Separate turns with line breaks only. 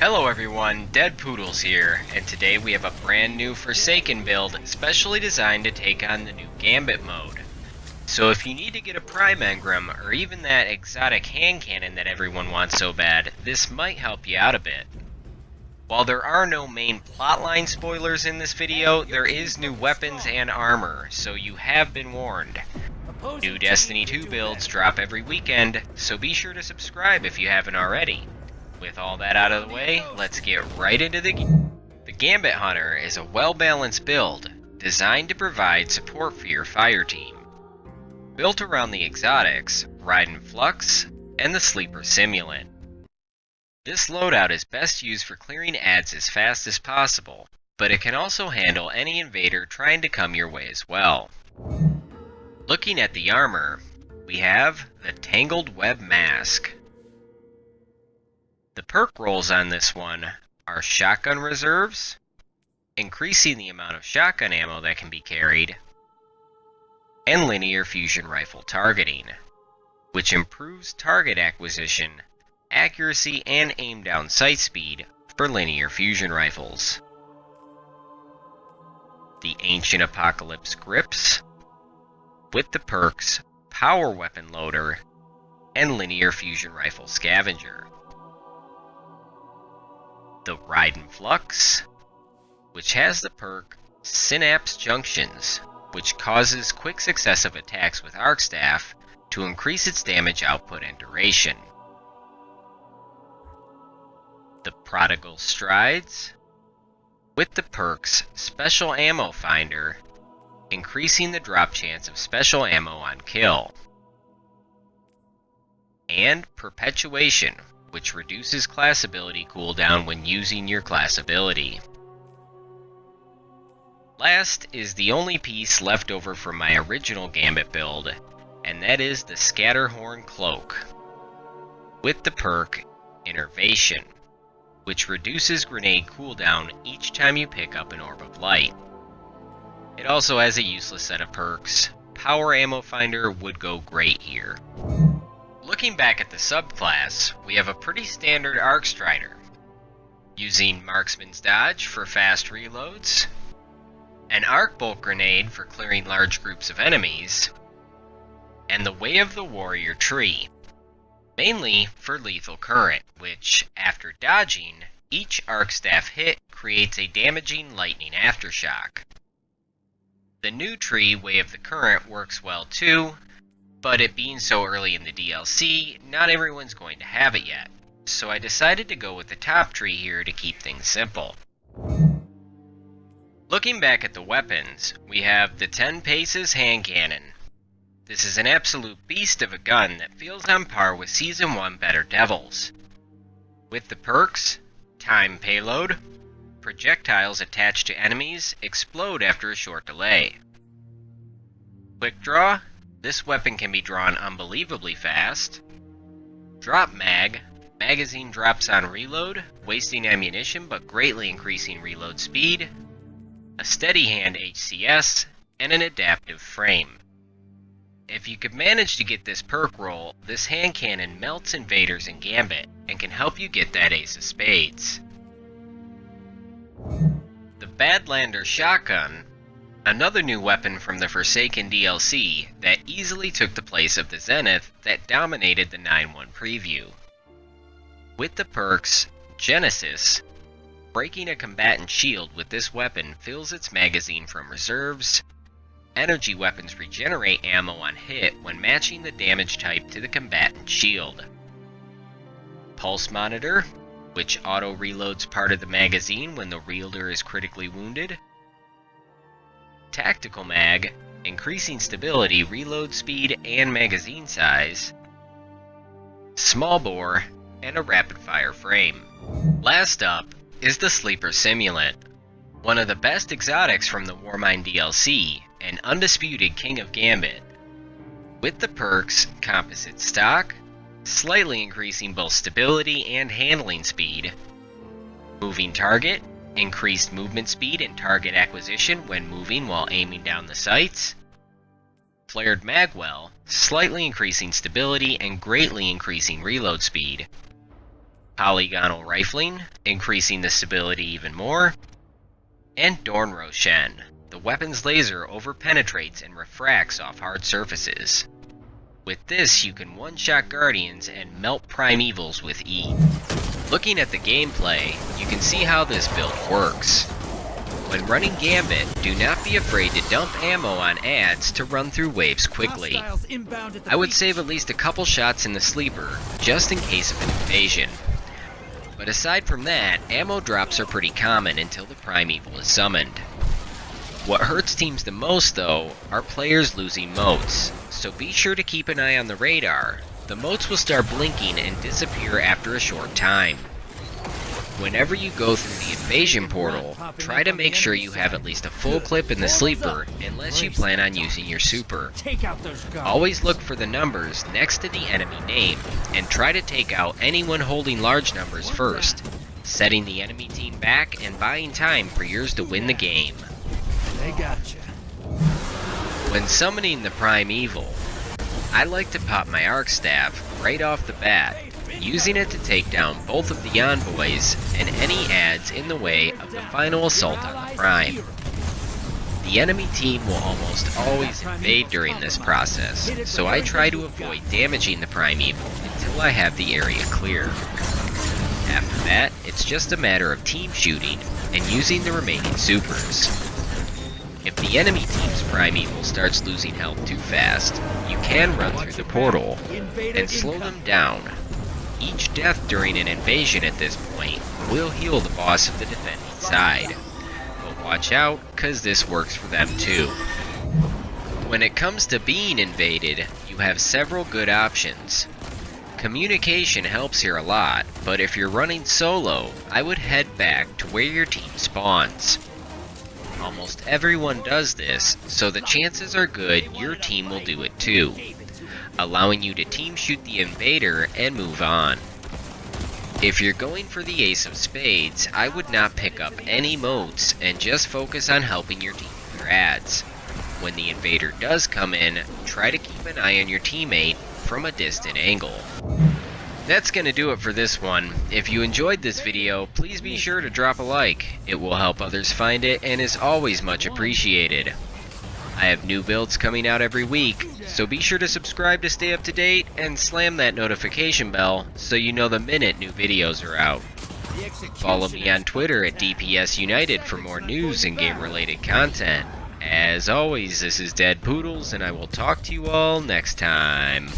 Hello everyone, Dead Poodles here, and today we have a brand new Forsaken build specially designed to take on the new Gambit Mode. So if you need to get a Prime Engram, or even that exotic hand cannon that everyone wants so bad, this might help you out a bit. While there are no main plotline spoilers in this video, there is new weapons and armor, so you have been warned. New Destiny 2 builds drop every weekend, so be sure to subscribe if you haven't already. With all that out of the way, let's get right into the game. The Gambit Hunter is a well-balanced build, designed to provide support for your fire team. Built around the exotics, Ride & Flux, and the Sleeper Simulant. This loadout is best used for clearing adds as fast as possible, but it can also handle any invader trying to come your way as well. Looking at the armor, we have the Tangled Web Mask. The perk rolls on this one are shotgun reserves, increasing the amount of shotgun ammo that can be carried, and linear fusion rifle targeting, which improves target acquisition, accuracy, and aim down sight speed for linear fusion rifles. The Ancient Apocalypse Grips, with the perks Power Weapon Loader and Linear Fusion Rifle Scavenger. The Ride & Flux, which has the perk Synapse Junctions, which causes quick successive attacks with Arc Staff to increase its damage output and duration. The Prodigal Strides, with the perks Special Ammo Finder, increasing the drop chance of special ammo on kill. And Perpetuation, which reduces class ability cooldown when using your class ability. Last is the only piece left over from my original Gambit build, and that is the Scatterhorn Cloak, with the perk Innervation, which reduces grenade cooldown each time you pick up an Orb of Light. It also has a useless set of perks. Power Ammo Finder would go great here. Looking back at the subclass, we have a pretty standard Arc Strider, using Marksman's Dodge for fast reloads, an Arc Bolt Grenade for clearing large groups of enemies, and the Way of the Warrior Tree, mainly for lethal current, which, after dodging, each Arc Staff hit creates a damaging lightning aftershock. The new tree, Way of the Current, works well too, but it being so early in the DLC, not everyone's going to have it yet, so I decided to go with the top tree here to keep things simple. Looking back at the weapons, we have the 10 Paces Hand Cannon. This is an absolute beast of a gun that feels on par with Season 1 Better Devils. With the perks, Time Payload, projectiles attached to enemies explode after a short delay. Quick Draw, this weapon can be drawn unbelievably fast. Drop Mag, magazine drops on reload, wasting ammunition but greatly increasing reload speed. A Steady Hand HCS, and an Adaptive Frame. If you could manage to get this perk roll, this hand cannon melts invaders in Gambit and can help you get that Ace of Spades. The Badlander Shotgun, another new weapon from the Forsaken DLC that easily took the place of the Zenith that dominated the 9.1 preview. With the perks Genesis, breaking a combatant shield with this weapon fills its magazine from reserves. Energy weapons regenerate ammo on hit when matching the damage type to the combatant shield. Pulse Monitor, which auto-reloads part of the magazine when the wielder is critically wounded. Tactical Mag, increasing stability, reload speed, and magazine size. Small Bore, and a rapid-fire frame. Last up is the Sleeper Simulant, one of the best exotics from the Warmind DLC, and undisputed king of Gambit. With the perks Composite Stock, slightly increasing both stability and handling speed. Moving Target, increased movement speed and target acquisition when moving while aiming down the sights. Flared Magwell, slightly increasing stability and greatly increasing reload speed. polygonal rifling, increasing the stability even more, and Dornroshen. The weapon's laser overpenetrates and refracts off hard surfaces. With this, you can one-shot guardians and melt primevals with ease. Looking at the gameplay, you can see how this build works. When running Gambit, do not be afraid to dump ammo on adds to run through waves quickly. I would save at least a couple shots in the sleeper, just in case of an invasion. But aside from that, ammo drops are pretty common until the primeval is summoned. What hurts teams the most though, are players losing motes, so be sure to keep an eye on the radar. The motes will start blinking and disappear after a short time. Whenever you go through the invasion portal, try to make sure you have at least a full clip in the sleeper unless you plan on using your super. Always look for the numbers next to the enemy name and try to take out anyone holding large numbers first, setting the enemy team back and buying time for yours to win the game.
They gotcha.
When summoning the primeval, I like to pop my arc staff right off the bat, using it to take down both of the envoys and any adds in the way of the final assault on the prime. The enemy team will almost always invade during this process, so I try to avoid damaging the primeval until I have the area clear. After that, it's just a matter of team shooting and using the remaining supers. If the enemy team's primeval starts losing health too fast, you can run through the portal and slow them down. Each death during an invasion at this point will heal the boss of the defending side. But watch out, cause this works for them too. When it comes to being invaded, you have several good options. Communication helps here a lot, but if you're running solo, I would head back to where your team spawns. Almost everyone does this, so the chances are good your team will do it too, allowing you to team shoot the invader and move on. If you're going for the ace of spades, I would not pick up any motes and just focus on helping your team with their adds. When the invader does come in, try to keep an eye on your teammate from a distant angle. That's gonna do it for this one. If you enjoyed this video, please be sure to drop a like. It will help others find it and is always much appreciated. I have new builds coming out every week, so be sure to subscribe to stay up to date and slam that notification bell so you know the minute new videos are out. Follow me on Twitter at DPS United for more news and game related content. As always, this is Dead Poodles and I will talk to you all next time.